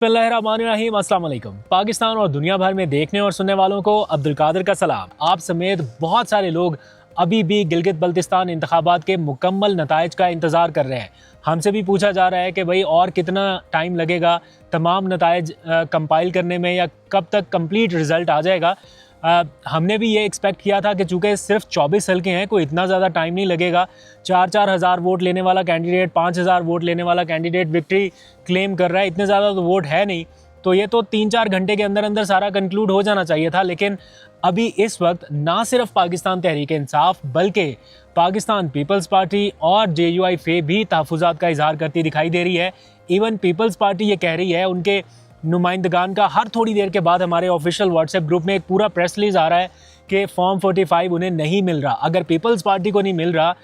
बिस्मिल्लाहिर्रहमानिर्रहीम, अस्सलाम वालेकुम। पाकिस्तान और दुनिया भर में देखने और सुनने वालों को अब्दुल कादिर का सलाम। आप समेत बहुत सारे लोग अभी भी गिलगित बल्तिस्तान इंतखाबात के मुकम्मल नताइज का इंतज़ार कर रहे हैं। हमसे भी पूछा जा रहा है कि भाई और कितना टाइम लगेगा तमाम नताइज कंपाइल करने में, या कब तक कंप्लीट रिज़ल्ट आ जाएगा। हमने भी ये एक्सपेक्ट किया था कि चूँकि सिर्फ 24 हल्के हैं, कोई इतना ज़्यादा टाइम नहीं लगेगा। 4-4 हज़ार वोट लेने वाला कैंडिडेट, 5,000 वोट लेने वाला कैंडिडेट विक्ट्री क्लेम कर रहा है, इतने ज़्यादा तो वोट है नहीं, तो ये तो 3-4 घंटे के अंदर अंदर सारा कंक्लूड हो जाना चाहिए था। लेकिन अभी इस वक्त ना सिर्फ पाकिस्तान तहरीक इंसाफ बल्कि पाकिस्तान पीपल्स पार्टी और JUI भी तहफ़्फ़ुज़ात का इजहार करती दिखाई दे रही है। इवन पीपल्स पार्टी ये कह रही है, उनके नुमाइंदगान का हर थोड़ी देर के बाद हमारे ऑफिशियल व्हाट्सएप ग्रुप में एक पूरा प्रेस रिलीज आ रहा है कि फॉर्म 45 उन्हें नहीं मिल रहा। अगर पीपल्स पार्टी को नहीं मिल रहा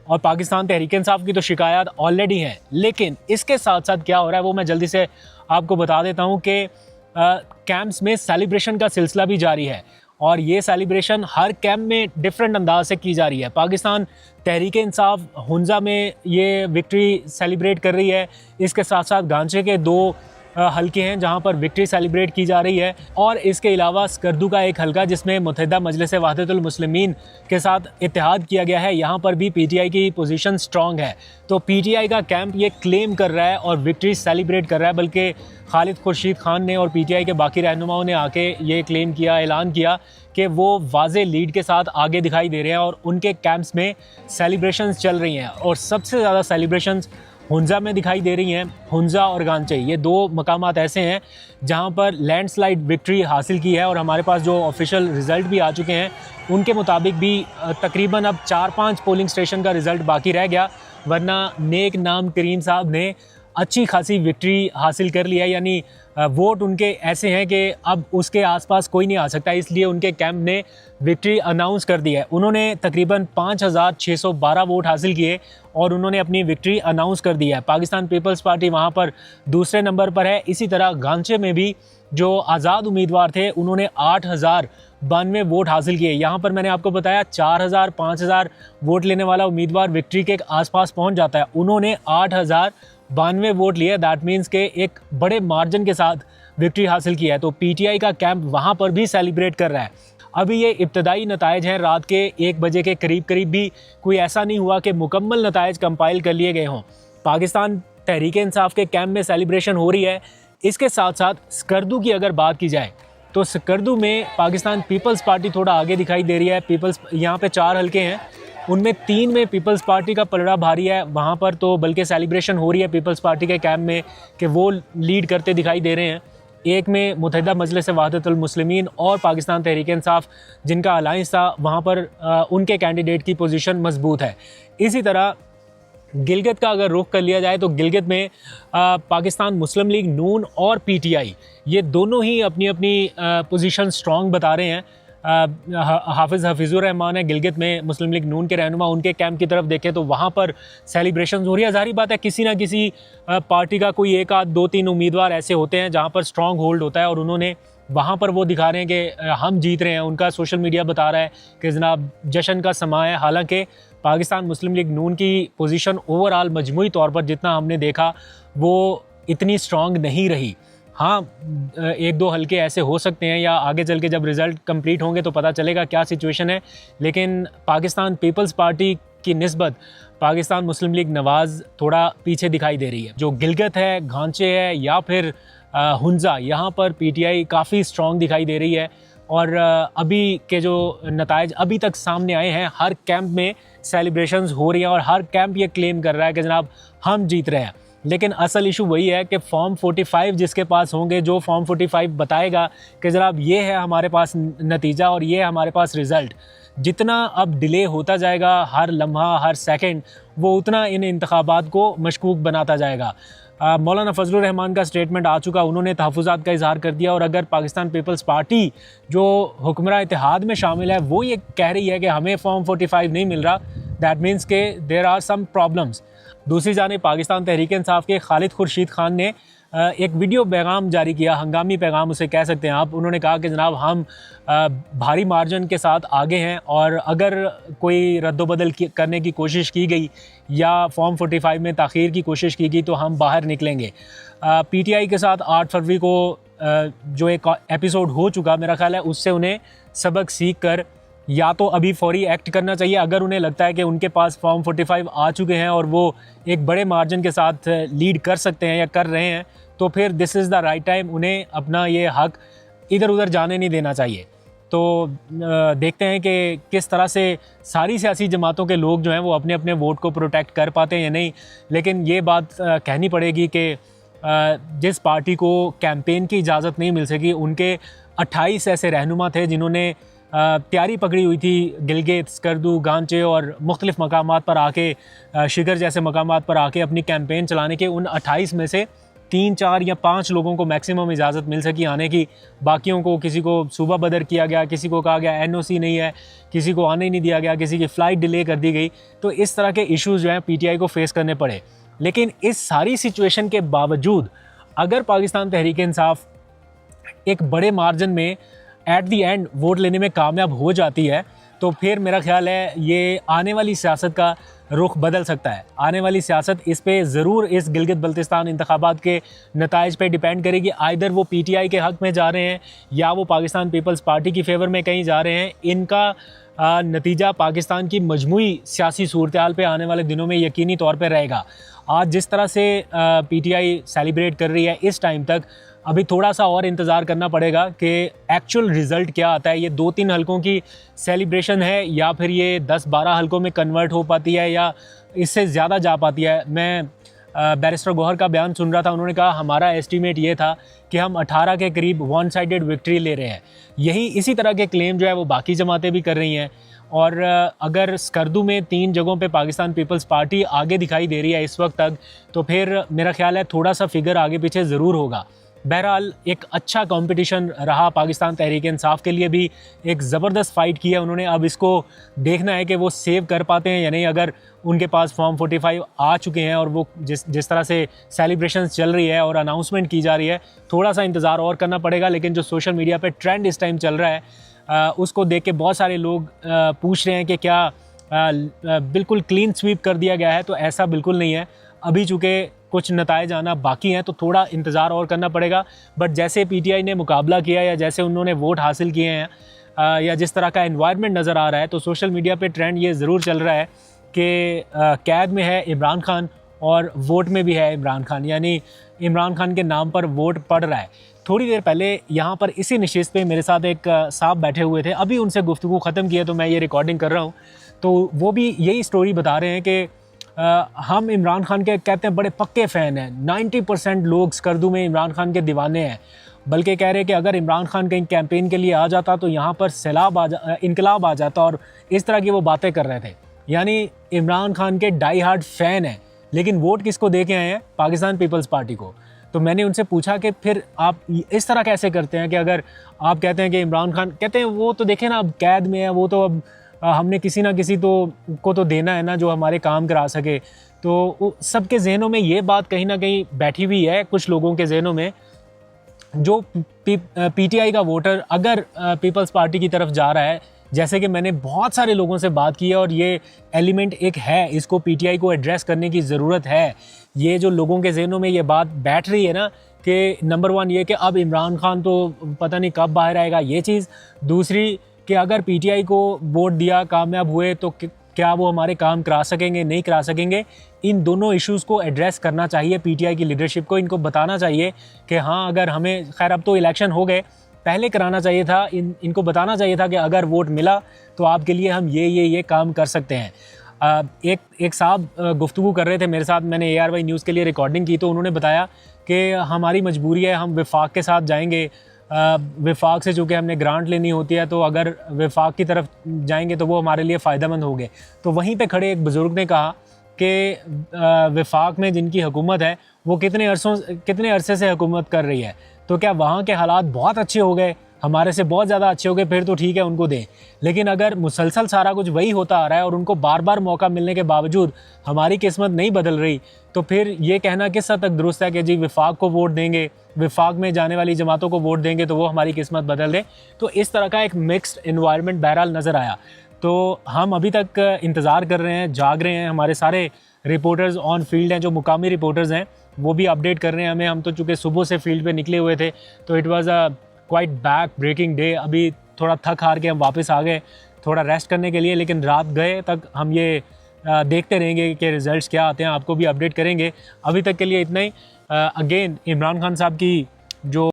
और पाकिस्तान तहरीक इंसाफ की तो शिकायत ऑलरेडी हैं, लेकिन इसके साथ साथ क्या हो रहा है वो मैं जल्दी से आपको बता देता हूँ कि कैंप्स में सेलिब्रेशन का सिलसिला भी जारी है और ये सेलिब्रेशन हर कैंप में डिफरेंट अंदाज से की जा रही है। पाकिस्तान तहरीक इंसाफ हुंजा में ये विक्ट्री सेलिब्रेट कर रही है, इसके साथ साथ गांचे के 2 हल्के हैं जहां पर विक्ट्री सेलिब्रेट की जा रही है, और इसके अलावा स्कर्दू का एक हल्का जिसमें मुत्तहिदा मजलिस वहदतुल मुस्लिमीन के साथ इत्तेहाद किया गया है, यहां पर भी PTI की पोजीशन स्ट्रॉन्ग है। तो PTI का कैंप ये क्लेम कर रहा है और विक्ट्री सेलिब्रेट कर रहा है, बल्कि खालिद खुर्शीद खान ने और PTI के बाकी रहनुमाओं ने आके ये क्लेम किया, ऐलान किया कि वो वाज़े लीड के साथ आगे दिखाई दे रहे हैं और उनके कैंप्स में सेलिब्रेशंस चल रही हैं। और सबसे ज़्यादा सेलिब्रेशंस हुंजा में दिखाई दे रही हैं। हुंजा और गांचे ये 2 मकामात ऐसे हैं जहां पर लैंडस्लाइड विक्ट्री हासिल की है, और हमारे पास जो ऑफिशियल रिज़ल्ट भी आ चुके हैं उनके मुताबिक भी तकरीबन अब 4-5 पोलिंग स्टेशन का रिज़ल्ट बाकी रह गया, वरना नेक नाम करीम साहब ने अच्छी खासी विक्ट्री हासिल कर लिया। यानी वोट उनके ऐसे हैं कि अब उसके आसपास कोई नहीं आ सकता, इसलिए उनके कैंप ने विक्ट्री अनाउंस कर दी है। उन्होंने तकरीबन 5,612 वोट हासिल किए और उन्होंने अपनी विक्ट्री अनाउंस कर दी है। पाकिस्तान पीपल्स पार्टी वहाँ पर दूसरे नंबर पर है। इसी तरह गांचे में भी जो आज़ाद उम्मीदवार थे उन्होंने 8,092 वोट हासिल किए। यहाँ पर मैंने आपको बताया 4,000-5,000 वोट लेने वाला उम्मीदवार विक्ट्री के आसपास पहुँच जाता है, उन्होंने 8,092 वोट लिए। दैट मीन्स के एक बड़े मार्जिन के साथ विक्ट्री हासिल किया है। तो PTI का कैंप वहाँ पर भी सेलिब्रेट कर रहा है। अभी ये इब्तदाई नताइज हैं, रात के 1 बजे के करीब भी कोई ऐसा नहीं हुआ कि मुकम्मल नताइज कंपाइल कर लिए गए हों। पाकिस्तान तहरीक इंसाफ के कैंप में सेलिब्रेशन हो रही है। इसके साथ साथ स्कर्दू की अगर बात की जाए तो स्कर्दू में पाकिस्तान पीपल्स पार्टी थोड़ा आगे दिखाई दे रही है। पीपल्स यहाँ पे 4 हल्के हैं, उनमें 3 में पीपल्स पार्टी का पलड़ा भारी है। वहाँ पर तो बल्कि सेलिब्रेशन हो रही है पीपल्स पार्टी के कैंप में कि वो लीड करते दिखाई दे रहे हैं। एक में मुत्तहिदा मजलिस वहदतुल मुस्लिमीन और पाकिस्तान तहरीक इंसाफ जिनका अलायंस था, वहाँ पर उनके कैंडिडेट की पोजीशन मजबूत है। इसी तरह गिलगित का अगर रुख कर लिया जाए तो गिलगित में पाकिस्तान मुस्लिम लीग नून और PTI ये दोनों ही अपनी अपनी पोजीशन स्ट्रॉन्ग बता रहे हैं। हाफिज़ुर रहमान है गिलगित में, मुस्लिम लीग नून के रहनुमा, उनके कैंप की तरफ देखें तो वहाँ पर सेलिब्रेशन हो रही है। ज़ाहिर बात है किसी ना किसी पार्टी का कोई 1 आध 2-3 उम्मीदवार ऐसे होते हैं जहाँ पर स्ट्रॉन्ग होल्ड होता है और उन्होंने वहाँ पर वो दिखा रहे हैं कि हम जीत रहे हैं। उनका सोशल मीडिया बता रहा है कि जनाब जश्न का समा है। हालांकि पाकिस्तान मुस्लिम लीग नून की पोजीशन ओवरऑल मजमूई तौर पर जितना हमने देखा वो इतनी स्ट्रॉन्ग नहीं रही। हाँ, 1-2 हल्के ऐसे हो सकते हैं, या आगे चल के जब रिज़ल्ट कंप्लीट होंगे तो पता चलेगा क्या सिचुएशन है। लेकिन पाकिस्तान पीपल्स पार्टी की निस्बत पाकिस्तान मुस्लिम लीग नवाज़ थोड़ा पीछे दिखाई दे रही है। जो गिलगित है, गांचे है या फिर हुंजा, यहाँ पर PTI काफ़ी स्ट्रॉन्ग दिखाई दे रही है। और अभी के जो नताइज अभी तक सामने आए हैं, हर कैंप में सेलिब्रेशंस हो रही हैं और हर कैंप ये क्लेम कर रहा है कि जनाब हम जीत रहे हैं। लेकिन असल इशू वही है कि फॉर्म 45 जिसके पास होंगे, जो फॉर्म 45 बताएगा कि जनाब ये है हमारे पास नतीजा और ये है हमारे पास रिज़ल्ट, जितना अब डिले होता जाएगा हर लम्हा हर सेकंड, वो उतना इन इंतखाबात को मशकूक बनाता जाएगा। मौलाना फजलुर रहमान का स्टेटमेंट आ चुका, उन्होंने तहफ़्फ़ुज़ात का इजहार कर दिया। और अगर पाकिस्तान पीपल्स पार्टी जो हुक्मरान इत्तेहाद में शामिल है वो ये कह रही है कि हमें फॉर्म 45 नहीं मिल रहा, दैट मीन्स के देयर आर सम प्रॉब्लम्स। दूसरी जानिब पाकिस्तान तहरीक इंसाफ के खालिद खुर्शीद खान ने एक वीडियो पैगाम जारी किया, हंगामी पैगाम उसे कह सकते हैं आप। उन्होंने कहा कि जनाब हम भारी मार्जिन के साथ आगे हैं और अगर कोई रद्दोबदल करने की कोशिश की गई या फॉर्म 45 में ताख़ीर की कोशिश की गई तो हम बाहर निकलेंगे। पीटीआई के साथ 8 फरवरी को जो एक एपिसोड हो चुका, मेरा ख्याल है उससे उन्हें सबक सीख कर या तो अभी फौरी एक्ट करना चाहिए। अगर उन्हें लगता है कि उनके पास फॉर्म 45 आ चुके हैं और वो एक बड़े मार्जिन के साथ लीड कर सकते हैं या कर रहे हैं, तो फिर this is the right time, उन्हें अपना ये हक इधर उधर जाने नहीं देना चाहिए। तो देखते हैं कि किस तरह से सारी सियासी जमातों के लोग जो हैं वो अपने अपने वोट को प्रोटेक्ट कर पाते हैं या नहीं। लेकिन ये बात कहनी पड़ेगी कि जिस पार्टी को कैंपेन की इजाज़त नहीं मिल सकी, उनके 28 ऐसे रहनुमा थे जिन्होंने तैयारी पकड़ी हुई थी गिलगित, स्कर्दू, गांचे और मुख्तलिफ़ मकामात पर आके, शिगर जैसे मकामात पर आके अपनी कैंपेन चलाने के। उन 28 में से 3, 4 या 5 लोगों को मैक्सिमम इजाज़त मिल सकी आने की। बाकियों को, किसी को सूबा बदर किया गया, किसी को कहा गया एनओसी नहीं है, किसी को आने ही नहीं दिया गया, किसी की फ़्लाइट डिले कर दी गई। तो इस तरह के इश्यूज़ जो हैं पीटीआई को फेस करने पड़े। लेकिन इस सारी सिचुएशन के बावजूद अगर पाकिस्तान तहरीक इंसाफ एक बड़े मार्जिन में एट दी एंड वोट लेने में कामयाब हो जाती है, तो फिर मेरा ख्याल है ये आने वाली सियासत का रुख बदल सकता है। आने वाली सियासत इस पे ज़रूर, इस गिलगित बल्तिस्तान इंतखाबात के नताइज पे डिपेंड करेगी। आइदर वो पीटीआई के हक़ में जा रहे हैं या वो पाकिस्तान पीपल्स पार्टी की फेवर में कहीं जा रहे हैं। इनका नतीजा पाकिस्तान की मजमूई सियासी सूरत हाल पे आने वाले दिनों में यकीनी तौर पर रहेगा। आज जिस तरह से पीटीआई सेलिब्रेट कर रही है, इस टाइम तक अभी थोड़ा सा और इंतज़ार करना पड़ेगा कि एक्चुअल रिज़ल्ट क्या आता है। ये 2-3 हलकों की सेलिब्रेशन है या फिर ये 10-12 हलकों में कन्वर्ट हो पाती है या इससे ज़्यादा जा पाती है। मैं बैरिस्टर गौहर का बयान सुन रहा था, उन्होंने कहा हमारा एस्टीमेट ये था कि हम 18 के करीब वन साइडेड विक्ट्री ले रहे हैं। यही इसी तरह के क्लेम जो है वो बाकी जमातें भी कर रही हैं। और अगर स्कर्दू में 3 जगहों पे पाकिस्तान पीपल्स पार्टी आगे दिखाई दे रही है इस वक्त तक, तो फिर मेरा ख्याल है थोड़ा सा फिगर आगे पीछे ज़रूर होगा। बहरहाल एक अच्छा कंपटीशन रहा पाकिस्तान तहरीक इंसाफ के लिए भी, एक ज़बरदस्त फ़ाइट की है उन्होंने। अब इसको देखना है कि वो सेव कर पाते हैं या नहीं। अगर उनके पास फॉर्म 45 आ चुके हैं और वो जिस तरह से सेलिब्रेशंस चल रही है और अनाउंसमेंट की जा रही है, थोड़ा सा इंतज़ार और करना पड़ेगा। लेकिन जो सोशल मीडिया पे ट्रेंड इस टाइम चल रहा है, उसको देख के बहुत सारे लोग पूछ रहे हैं कि क्या बिल्कुल क्लीन स्वीप कर दिया गया है। तो ऐसा बिल्कुल नहीं है। अभी चूँकि कुछ नताइज आना बाकी हैं तो थोड़ा इंतज़ार और करना पड़ेगा। बट जैसे पीटीआई ने मुकाबला किया या जैसे उन्होंने वोट हासिल किए हैं या जिस तरह का एनवायरनमेंट नज़र आ रहा है, तो सोशल मीडिया पे ट्रेंड ये ज़रूर चल रहा है कि कैद में है इमरान खान और वोट में भी है इमरान खान, यानी इमरान खान के नाम पर वोट पड़ रहा है। थोड़ी देर पहले यहाँ पर इसी नशिस्त पे मेरे साथ एक साहब बैठे हुए थे, अभी उनसे गुफ्तगू ख़त्म की है तो मैं ये रिकॉर्डिंग कर रहा हूँ। तो वो भी यही स्टोरी बता रहे हैं कि हम इमरान खान के कहते हैं बड़े पक्के फ़ैन हैं। 90% लोग स्कर्दू में इमरान खान के दीवाने हैं। बल्कि कह रहे हैं कि अगर इमरान खान कहीं कैंपेन के लिए आ जाता तो यहाँ पर इनकलाब आ जाता, और इस तरह की वो बातें कर रहे थे। यानी इमरान खान के डाई हार्ड फ़ैन हैं, लेकिन वोट किसको दे के आए हैं? पाकिस्तान पीपल्स पार्टी को। तो मैंने उनसे पूछा कि फिर आप इस तरह कैसे करते हैं कि अगर आप कहते हैं कि इमरान खान, कहते हैं वो तो देखें ना अब कैद में है, वो तो अब हमने किसी ना किसी को तो देना है ना जो हमारे काम करा सके। तो सबके जहनों में ये बात कहीं ना कहीं बैठी हुई है, कुछ लोगों के जहनों में। जो पीटीआई का वोटर अगर पीपल्स पार्टी की तरफ जा रहा है, जैसे कि मैंने बहुत सारे लोगों से बात की है, और ये एलिमेंट एक है, इसको पीटीआई को एड्रेस करने की ज़रूरत है। ये जो लोगों के जहनों में ये बात बैठ रही है ना कि नंबर 1 ये कि अब इमरान खान तो पता नहीं कब बाहर आएगा, ये चीज़। दूसरी कि अगर पीटीआई को वोट दिया, कामयाब हुए, तो क्या वो हमारे काम करा सकेंगे, नहीं करा सकेंगे। इन दोनों इश्यूज़ को एड्रेस करना चाहिए पीटीआई की लीडरशिप को। इनको बताना चाहिए कि हाँ, अगर हमें, खैर अब तो इलेक्शन हो गए, पहले कराना चाहिए था, इनको बताना चाहिए था कि अगर वोट मिला तो आपके लिए हम ये काम कर सकते हैं। एक साहब गुफ्तगू कर रहे थे मेरे साथ, मैंने ARY न्यूज़ के लिए रिकॉर्डिंग की, तो उन्होंने बताया कि हमारी मजबूरी है, हम विफाक के साथ जाएंगे। विफाक से चूँकि हमने ग्रांट लेनी होती है, तो अगर विफाक की तरफ जाएंगे तो वो हमारे लिए फ़ायदेमंद होंगे। तो वहीं पे खड़े एक बुज़ुर्ग ने कहा कि विफाक में जिनकी हुकूमत है वो कितने अरसे से हुकूमत कर रही है, तो क्या वहाँ के हालात बहुत अच्छे हो गए, हमारे से बहुत ज़्यादा अच्छे हो गए, फिर तो ठीक है उनको दें। लेकिन अगर मुसलसल सारा कुछ वही होता आ रहा है और उनको बार बार मौका मिलने के बावजूद हमारी किस्मत नहीं बदल रही, तो फिर ये कहना किस हद तक दुरुस्त है कि जी विफाक को वोट देंगे, विफाक में जाने वाली जमातों को वोट देंगे तो वो हमारी किस्मत बदल दें। तो इस तरह का एक मिक्स्ड इन्वायरमेंट बहरहाल नज़र आया। तो हम अभी तक इंतज़ार कर रहे हैं, जाग रहे हैं, हमारे सारे रिपोर्टर्स ऑन फील्ड हैं, जो मुकामी रिपोर्टर्स हैं, वो भी अपडेट कर रहे हैं हमें। हम तो चूँकि सुबह से फील्ड पे निकले हुए थे, तो it was a quite back breaking day. अभी थोड़ा थक हार के हम वापस आ गए थोड़ा रेस्ट करने के लिए, लेकिन रात गए तक हम ये देखते रहेंगे कि रिज़ल्ट्स क्या आते हैं, आपको भी अपडेट करेंगे। अभी तक के लिए इतना ही। अगेन इमरान खान साहब की जो